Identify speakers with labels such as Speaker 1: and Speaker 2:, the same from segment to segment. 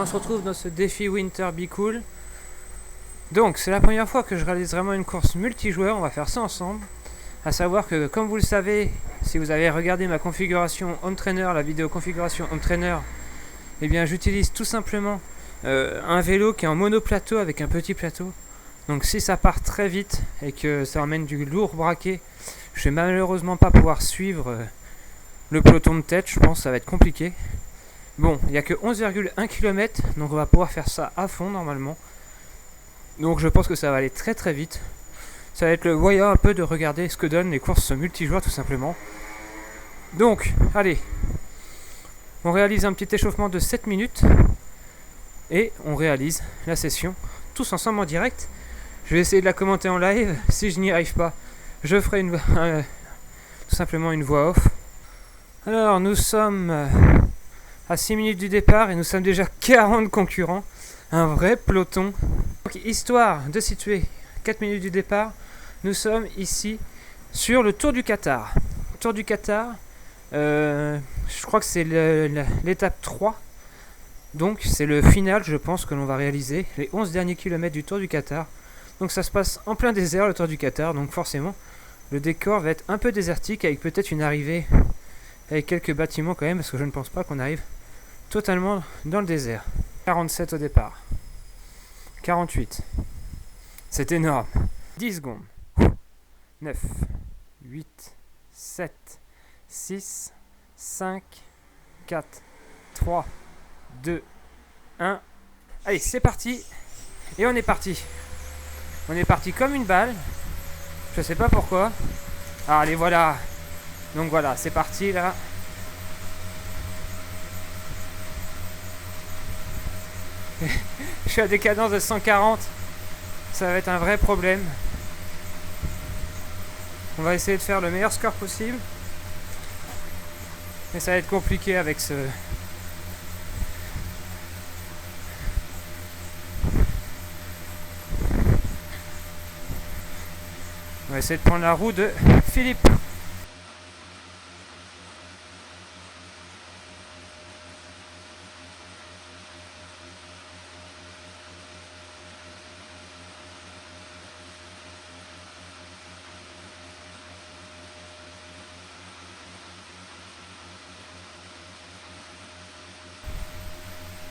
Speaker 1: on se retrouve dans ce défi Winter Be Cool. Donc c'est la première fois que je réalise vraiment une course multijoueur, on va faire ça ensemble. A savoir que comme vous le savez, si vous avez regardé ma configuration Home Trainer, la vidéo configuration Home Trainer, eh bien j'utilise tout simplement un vélo qui est en monoplateau avec un petit plateau. Donc si ça part très vite et que ça emmène du lourd braqué, je vais malheureusement pas pouvoir suivre le peloton de tête, je pense que ça va être compliqué. Bon, il n'y a que 11,1 km, donc on va pouvoir faire ça à fond normalement. Donc je pense que ça va aller très très vite. Ça va être le moyen un peu de regarder ce que donnent les courses multijoueurs tout simplement. Donc, allez, on réalise un petit échauffement de 7 minutes et on réalise la session tous ensemble en direct. Je vais essayer de la commenter en live. Si je n'y arrive pas, je ferai tout simplement une voix off. Alors, nous sommes à 6 minutes du départ et nous sommes déjà 40 concurrents. Un vrai peloton. Donc, histoire de situer 4 minutes du départ, nous sommes ici sur le Tour du Qatar. Tour du Qatar, je crois que c'est l'étape 3. Donc c'est le final, je pense, que l'on va réaliser. Les 11 derniers kilomètres du Tour du Qatar. Donc ça se passe en plein désert, le Tour du Qatar. Donc forcément, le décor va être un peu désertique avec peut-être une arrivée avec quelques bâtiments quand même, parce que je ne pense pas qu'on arrive totalement dans le désert. 47 au départ. 48. C'est énorme. 10 secondes. 9, 8, 7, 6, 5, 4, 3, 2, 1. Allez, c'est parti. Et on est parti. On est parti comme une balle. Je sais pas pourquoi. Ah, allez, voilà. Donc voilà, c'est parti là. Je suis à des cadences de 140. Ça va être un vrai problème. On va essayer de faire le meilleur score possible. Mais ça va être compliqué avec ce... On va essayer de prendre la roue de Philippe.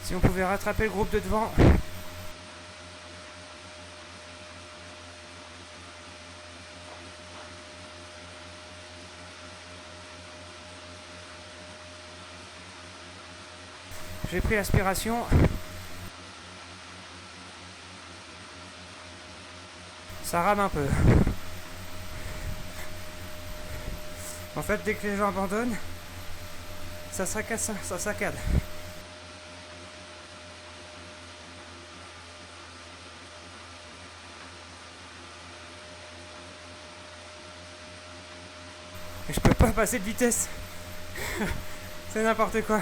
Speaker 1: Si on pouvait rattraper le groupe de devant. J'ai pris l'aspiration. Ça rame un peu. En fait, dès que les gens abandonnent, ça saccade, ça saccade. Et je peux pas passer de vitesse. C'est n'importe quoi.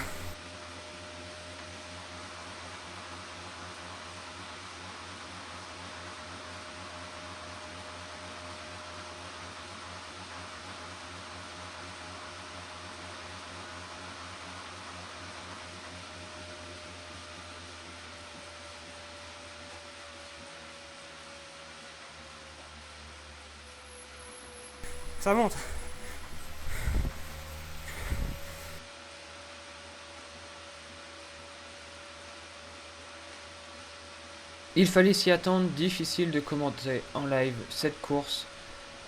Speaker 1: Ça monte. Il fallait s'y attendre, difficile de commenter en live cette course.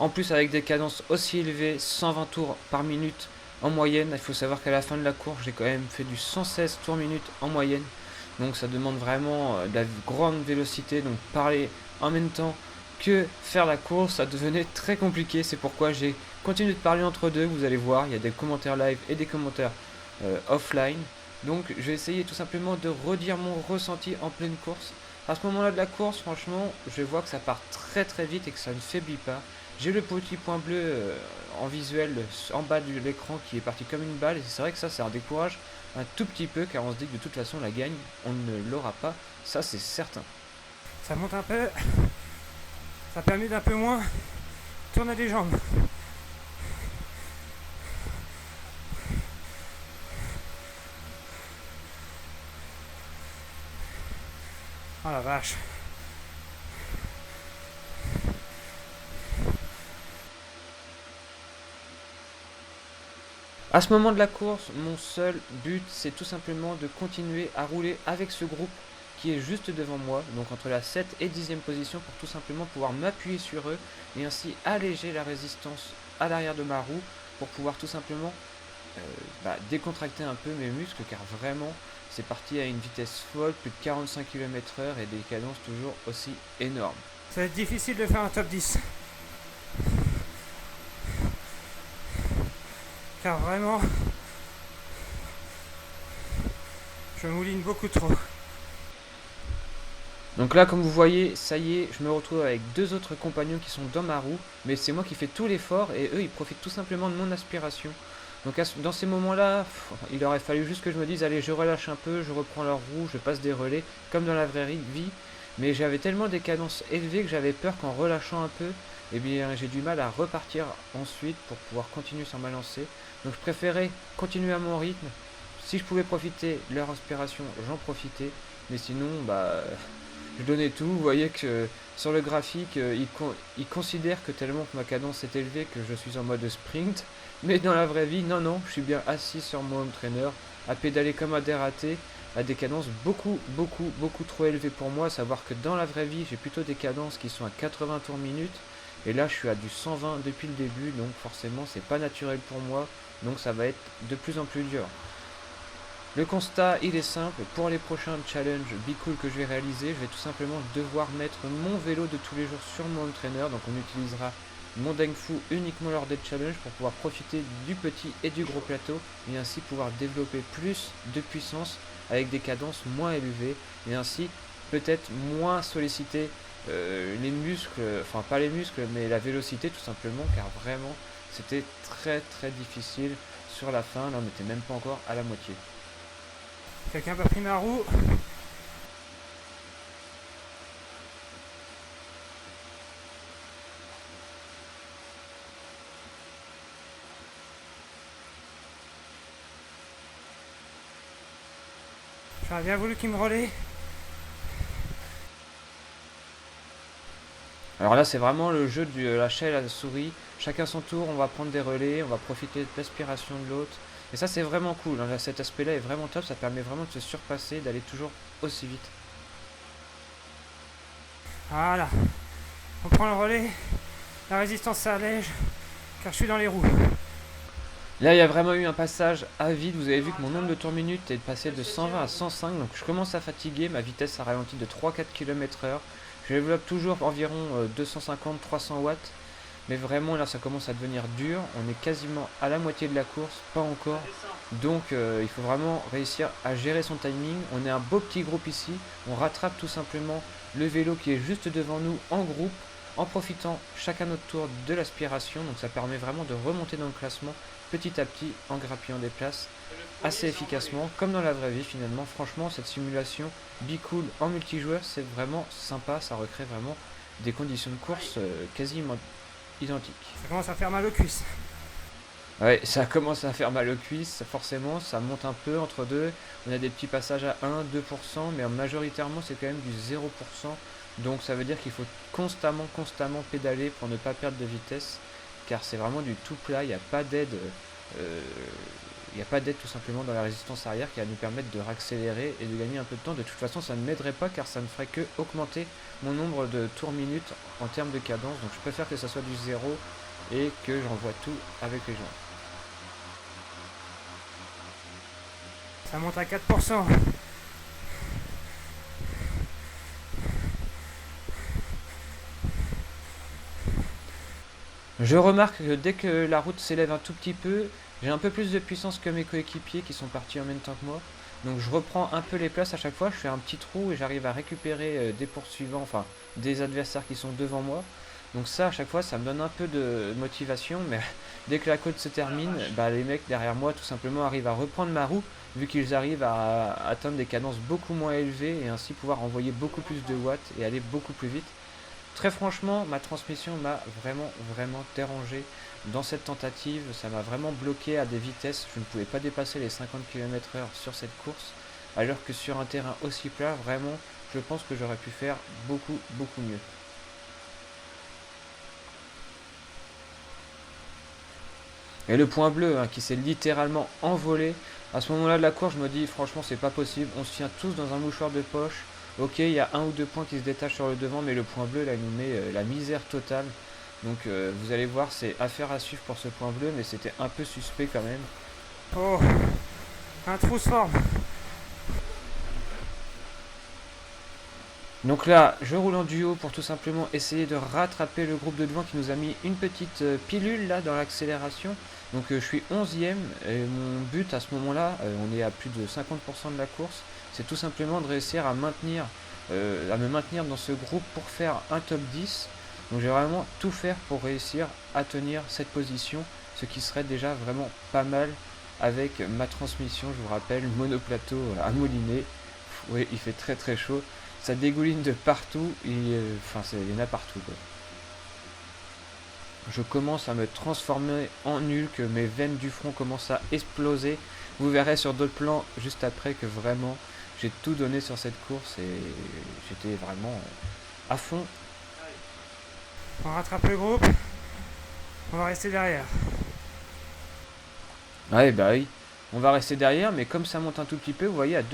Speaker 1: En plus avec des cadences aussi élevées, 120 tours par minute en moyenne. Il faut savoir qu'à la fin de la course, j'ai quand même fait du 116 tours minute en moyenne. Donc ça demande vraiment de la grande vélocité. Donc parler en même temps que faire la course, ça devenait très compliqué. C'est pourquoi j'ai continué de parler entre deux. Vous allez voir, il y a des commentaires live et des commentaires offline. Donc je vais essayer tout simplement de redire mon ressenti en pleine course. À ce moment-là de la course, franchement, je vois que ça part très très vite et que ça ne faiblit pas. J'ai le petit point bleu en visuel en bas de l'écran qui est parti comme une balle. Et c'est vrai que ça décourage un tout petit peu car on se dit que de toute façon la gagne, on ne l'aura pas. Ça c'est certain. Ça monte un peu. Ça permet d'un peu moins tourner les jambes. Oh la vache. À ce moment de la course, mon seul but, c'est tout simplement de continuer à rouler avec ce groupe qui est juste devant moi, donc entre la 7 et 10e position, pour tout simplement pouvoir m'appuyer sur eux et ainsi alléger la résistance à l'arrière de ma roue pour pouvoir tout simplement décontracter un peu mes muscles, car vraiment c'est parti à une vitesse folle, plus de 45 km/h et des cadences toujours aussi énormes. Ça va être difficile de faire un top 10. Car vraiment, je mouline beaucoup trop. Donc là, comme vous voyez, ça y est, je me retrouve avec deux autres compagnons qui sont dans ma roue, mais c'est moi qui fais tout l'effort et eux, ils profitent tout simplement de mon aspiration. Donc dans ces moments-là, il aurait fallu juste que je me dise, allez, je relâche un peu, je reprends leur roue, je passe des relais, comme dans la vraie vie. Mais j'avais tellement des cadences élevées que j'avais peur qu'en relâchant un peu, eh bien, j'ai du mal à repartir ensuite pour pouvoir continuer sur ma lancée. Donc je préférais continuer à mon rythme. Si je pouvais profiter de leur inspiration, j'en profitais. Mais sinon, je donnais tout. Vous voyez que sur le graphique, il considère que tellement que ma cadence est élevée que je suis en mode sprint. Mais dans la vraie vie, non, je suis bien assis sur mon home trainer, à pédaler comme un dératé, à des cadences beaucoup trop élevées pour moi. À savoir que dans la vraie vie, j'ai plutôt des cadences qui sont à 80 tours minute. Et là, je suis à du 120 depuis le début, donc forcément, c'est pas naturel pour moi. Donc ça va être de plus en plus dur. Le constat, il est simple. Pour les prochains challenges Be Cool que je vais réaliser, je vais tout simplement devoir mettre mon vélo de tous les jours sur mon home trainer. Donc on utilisera mon Dengfu uniquement lors des challenges pour pouvoir profiter du petit et du gros plateau et ainsi pouvoir développer plus de puissance avec des cadences moins élevées et ainsi peut-être moins solliciter les muscles, enfin pas les muscles mais la vélocité tout simplement, car vraiment c'était très difficile sur la fin. Là on n'était même pas encore à la moitié. Quelqu'un a pris ma roue? J'aurais bien voulu qu'il me relaie. Alors là, c'est vraiment le jeu de la chat et la souris. Chacun son tour, on va prendre des relais, on va profiter de l'aspiration de l'autre. Et ça, c'est vraiment cool. Hein. Cet aspect-là est vraiment top. Ça permet vraiment de se surpasser, d'aller toujours aussi vite. Voilà. On prend le relais. La résistance s'allège, car je suis dans les roues. Là, il y a vraiment eu un passage à vide. Vous avez vu que mon nombre de tours minute est passé de 120 à 105. Donc je commence à fatiguer. Ma vitesse a ralenti de 3-4 km/h. Je développe toujours environ 250-300 watts. Mais vraiment, là, ça commence à devenir dur. On est quasiment à la moitié de la course. Pas encore. Donc, il faut vraiment réussir à gérer son timing. On est un beau petit groupe ici. On rattrape tout simplement le vélo qui est juste devant nous en groupe, en profitant chacun notre tour de l'aspiration. Donc ça permet vraiment de remonter dans le classement petit à petit en grappillant des places assez efficacement, comme dans la vraie vie finalement. Franchement, cette simulation Be Cool en multijoueur, c'est vraiment sympa. Ça recrée vraiment des conditions de course quasiment identiques. Ça commence à faire mal aux cuisses. Ouais, ça commence à faire mal aux cuisses, forcément, ça monte un peu entre deux. On a des petits passages à 1-2%, mais majoritairement c'est quand même du 0%. Donc ça veut dire qu'il faut constamment pédaler pour ne pas perdre de vitesse, car c'est vraiment du tout plat, il n'y a pas d'aide. Il n'y a pas d'aide tout simplement dans la résistance arrière qui va nous permettre de réaccélérer et de gagner un peu de temps. De toute façon, ça ne m'aiderait pas, car ça ne ferait que augmenter mon nombre de tours minutes en termes de cadence. Donc je préfère que ça soit du 0 et que j'envoie tout avec les jambes. Ça monte à 4%. Je remarque que dès que la route s'élève un tout petit peu, j'ai un peu plus de puissance que mes coéquipiers qui sont partis en même temps que moi. Donc je reprends un peu les places à chaque fois, je fais un petit trou et j'arrive à récupérer des poursuivants, enfin des adversaires qui sont devant moi. Donc ça, à chaque fois, ça me donne un peu de motivation, mais dès que la côte se termine, les mecs derrière moi tout simplement arrivent à reprendre ma roue, vu qu'ils arrivent à atteindre des cadences beaucoup moins élevées et ainsi pouvoir envoyer beaucoup plus de watts et aller beaucoup plus vite. Très franchement, ma transmission m'a vraiment dérangé dans cette tentative. Ça m'a vraiment bloqué à des vitesses. Je ne pouvais pas dépasser les 50 km/h sur cette course, alors que sur un terrain aussi plat, vraiment, je pense que j'aurais pu faire beaucoup mieux. Et le point bleu hein, qui s'est littéralement envolé. À ce moment-là de la course, je me dis franchement c'est pas possible. On se tient tous dans un mouchoir de poche. Ok, il y a un ou deux points qui se détachent sur le devant, mais le point bleu là il nous met la misère totale. Donc vous allez voir, c'est affaire à suivre pour ce point bleu, mais c'était un peu suspect quand même.
Speaker 2: Oh, un trou se forme.
Speaker 1: Donc là, je roule en duo pour tout simplement essayer de rattraper le groupe de devant qui nous a mis une petite pilule là dans l'accélération. Donc je suis 11ème et mon but à ce moment-là, on est à plus de 50% de la course, c'est tout simplement de réussir à me maintenir dans ce groupe pour faire un top 10. Donc je vais vraiment tout faire pour réussir à tenir cette position, ce qui serait déjà vraiment pas mal avec ma transmission, je vous rappelle, monoplateau à mouliner. Oui, il fait très chaud. Ça dégouline de partout, il y en a partout quoi. Je commence à me transformer en Hulk, mes veines du front commencent à exploser. Vous verrez sur d'autres plans juste après que vraiment j'ai tout donné sur cette course et j'étais vraiment à fond.
Speaker 2: On rattrape le groupe. On va rester derrière.
Speaker 1: Ouais bah oui, on va rester derrière mais comme ça monte un tout petit peu, vous voyez à 2%,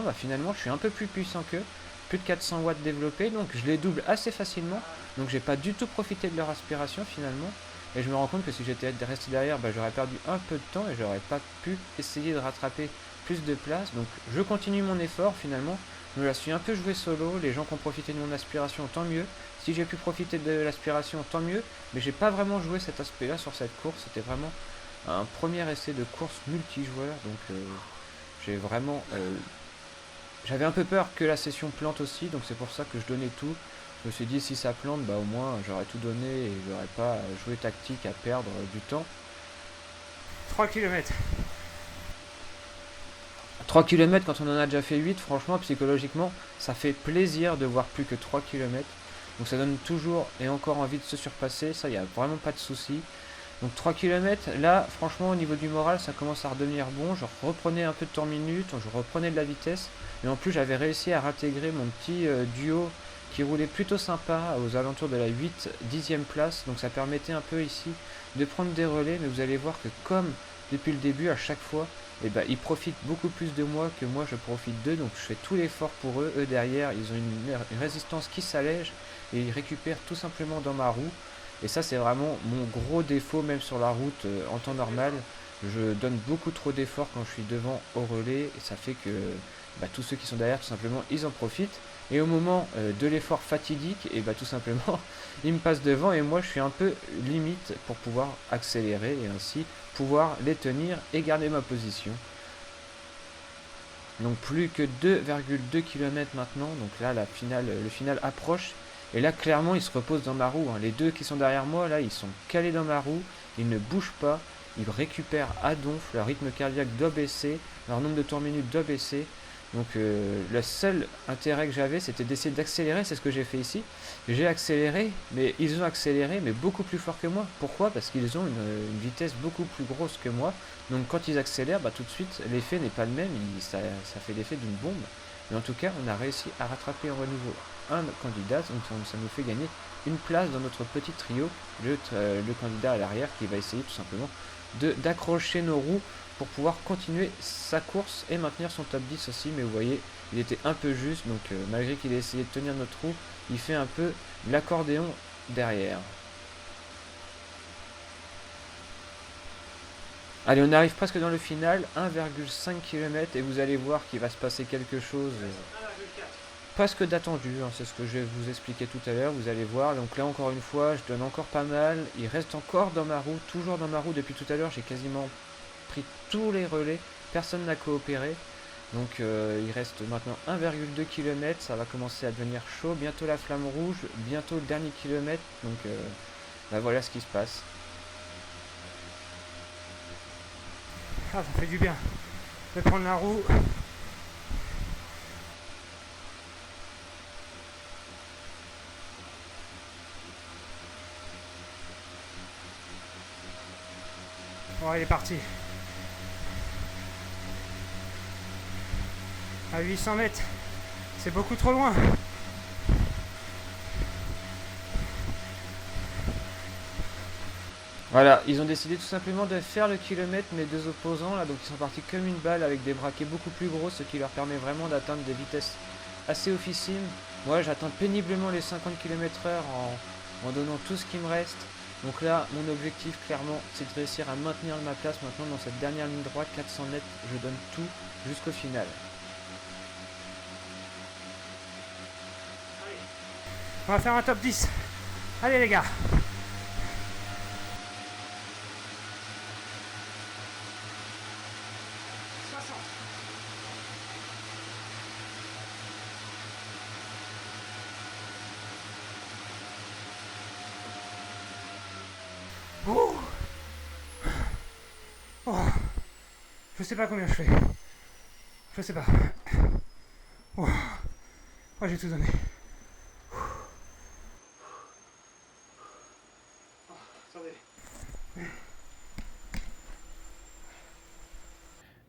Speaker 1: bah finalement je suis un peu plus puissant qu'eux. Plus de 400 watts développés, donc je les double assez facilement. Donc j'ai pas du tout profité de leur aspiration finalement. Et je me rends compte que si j'étais resté derrière, bah, j'aurais perdu un peu de temps et j'aurais pas pu essayer de rattraper plus de place. Donc je continue mon effort finalement. Je me la suis un peu joué solo, les gens qui ont profité de mon aspiration, tant mieux. Si j'ai pu profiter de l'aspiration, tant mieux. Mais j'ai pas vraiment joué cet aspect-là sur cette course. C'était vraiment un premier essai de course multijoueur. Donc j'ai vraiment... j'avais un peu peur que la session plante aussi, donc c'est pour ça que je donnais tout. Je me suis dit si ça plante, bah au moins j'aurais tout donné et j'aurais pas joué tactique à perdre du temps.
Speaker 2: 3 km.
Speaker 1: 3 km quand on en a déjà fait 8, franchement psychologiquement ça fait plaisir de voir plus que 3 km. Donc ça donne toujours et encore envie de se surpasser, ça y a vraiment pas de souci. Donc 3 km, là franchement au niveau du moral ça commence à redevenir bon, je reprenais un peu de temps minute, je reprenais de la vitesse, et en plus j'avais réussi à intégrer mon petit duo qui roulait plutôt sympa aux alentours de la 8-10e place, donc ça permettait un peu ici de prendre des relais, mais vous allez voir que comme depuis le début à chaque fois, eh ben, ils profitent beaucoup plus de moi que moi je profite d'eux, donc je fais tout l'effort pour eux, eux derrière ils ont une résistance qui s'allège et ils récupèrent tout simplement dans ma roue. Et ça c'est vraiment mon gros défaut même sur la route en temps normal. Je donne beaucoup trop d'efforts quand je suis devant au relais et ça fait que bah, tous ceux qui sont derrière tout simplement ils en profitent. Et au moment de l'effort fatidique, et bah, tout simplement ils me passent devant et moi je suis un peu limite pour pouvoir accélérer et ainsi pouvoir les tenir et garder ma position. Donc plus que 2,2 km maintenant, donc là le final approche. Et là, clairement, ils se reposent dans ma roue. Hein. Les deux qui sont derrière moi, là, ils sont calés dans ma roue. Ils ne bougent pas. Ils récupèrent à donf. Leur rythme cardiaque doit baisser. Leur nombre de tours minutes doit baisser. Donc, le seul intérêt que j'avais, c'était d'essayer d'accélérer. C'est ce que j'ai fait ici. J'ai accéléré, mais ils ont accéléré, mais beaucoup plus fort que moi. Pourquoi? Parce qu'ils ont une vitesse beaucoup plus grosse que moi. Donc, quand ils accélèrent, bah, tout de suite, l'effet n'est pas le même. Ça fait l'effet d'une bombe. Mais en tout cas, on a réussi à rattraper en renouveau un candidat, donc ça nous fait gagner une place dans notre petit trio, le candidat à l'arrière qui va essayer tout simplement d'accrocher nos roues pour pouvoir continuer sa course et maintenir son top 10 aussi, mais vous voyez, il était un peu juste, donc malgré qu'il ait essayé de tenir notre roue, il fait un peu l'accordéon derrière. Allez, on arrive presque dans le final, 1,5 km et vous allez voir qu'il va se passer quelque chose presque d'attendu, hein, c'est ce que je vais vous expliquer tout à l'heure, vous allez voir. Donc là encore une fois, je donne encore pas mal, il reste encore dans ma roue, toujours dans ma roue depuis tout à l'heure, j'ai quasiment pris tous les relais, personne n'a coopéré. Donc il reste maintenant 1,2 km, ça va commencer à devenir chaud, bientôt la flamme rouge, bientôt le dernier kilomètre, donc bah voilà ce qui se passe.
Speaker 2: Ah, ça fait du bien. Je vais prendre la roue. Bon, il est parti. À 800 mètres, C'est beaucoup trop loin.
Speaker 1: Voilà, ils ont décidé tout simplement de faire le kilomètre, mes deux opposants, là, donc ils sont partis comme une balle avec des braquets beaucoup plus gros, ce qui leur permet vraiment d'atteindre des vitesses assez officimes. Moi, j'atteins péniblement les 50 km/h en donnant tout ce qui me reste. Donc là, mon objectif, clairement, c'est de réussir à maintenir ma place maintenant dans cette dernière ligne droite, 400 mètres, je donne tout jusqu'au final.
Speaker 2: On va faire un top 10. Allez les gars. Oh. Oh. Je sais pas combien je fais. Je sais pas. Oh, oh j'ai tout donné.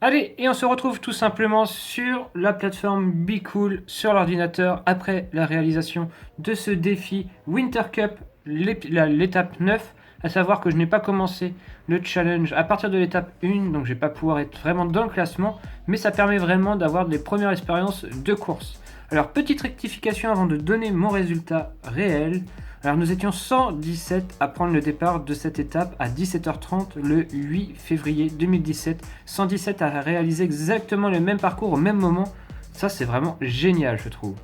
Speaker 1: Allez, et on se retrouve tout simplement sur la plateforme BeCool sur l'ordinateur après la réalisation de ce défi Winter Cup, l'étape 9. À savoir que je n'ai pas commencé le challenge à partir de l'étape 1, donc je vais pas pouvoir être vraiment dans le classement, mais ça permet vraiment d'avoir des premières expériences de course. Alors, petite rectification avant de donner mon résultat réel. Alors, nous étions 117 à prendre le départ de cette étape à 17h30 le 8 février 2017. 117 à réaliser exactement le même parcours au même moment. Ça, c'est vraiment génial, je trouve.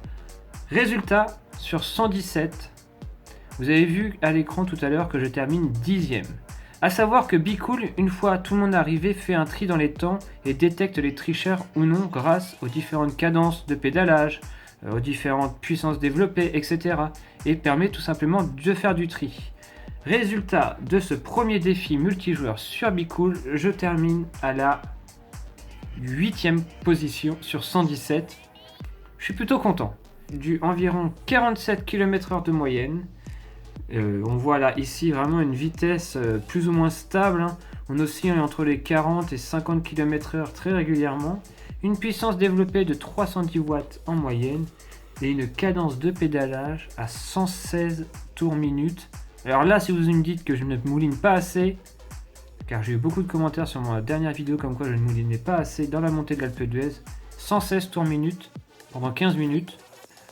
Speaker 1: Résultat, sur 117, vous avez vu à l'écran tout à l'heure que je termine 10e. A savoir que BeCool, une fois tout le monde arrivé, fait un tri dans les temps et détecte les tricheurs ou non grâce aux différentes cadences de pédalage, aux différentes puissances développées, etc. et permet tout simplement de faire du tri. Résultat de ce premier défi multijoueur sur BeCool, je termine à la 8e position sur 117. Je suis plutôt content. Du environ 47 km/h de moyenne. On voit là ici vraiment une vitesse plus ou moins stable, hein. On oscille entre les 40 et 50 km/h très régulièrement. Une puissance développée de 310 watts en moyenne et une cadence de pédalage à 116 tours minute. Alors là, si vous me dites que je ne mouline pas assez, car j'ai eu beaucoup de commentaires sur ma dernière vidéo comme quoi je ne moulinais pas assez dans la montée de l'Alpe d'Huez, 116 tours minute pendant 15 minutes,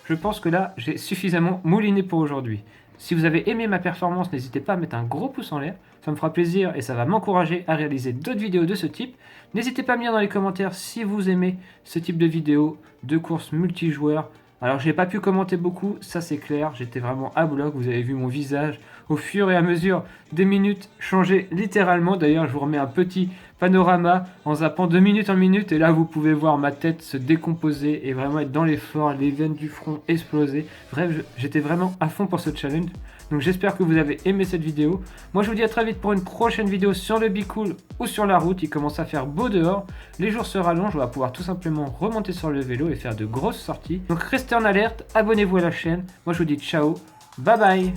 Speaker 1: je pense que là j'ai suffisamment mouliné pour aujourd'hui. Si vous avez aimé ma performance, n'hésitez pas à mettre un gros pouce en l'air, ça me fera plaisir et ça va m'encourager à réaliser d'autres vidéos de ce type. N'hésitez pas à me dire dans les commentaires si vous aimez ce type de vidéos de courses multijoueurs. Alors j'ai pas pu commenter beaucoup, ça c'est clair, j'étais vraiment à bloc, vous avez vu mon visage au fur et à mesure des minutes changer littéralement. D'ailleurs je vous remets un petit panorama en zappant de minute en minute et là vous pouvez voir ma tête se décomposer et vraiment être dans l'effort, les veines du front exploser. Bref, j'étais vraiment à fond pour ce challenge. Donc j'espère que vous avez aimé cette vidéo. Moi je vous dis à très vite pour une prochaine vidéo sur le BeCool ou sur la route. Il commence à faire beau dehors, les jours se rallongent, on va pouvoir tout simplement remonter sur le vélo et faire de grosses sorties. Donc restez en alerte, abonnez-vous à la chaîne. Moi je vous dis ciao, bye bye.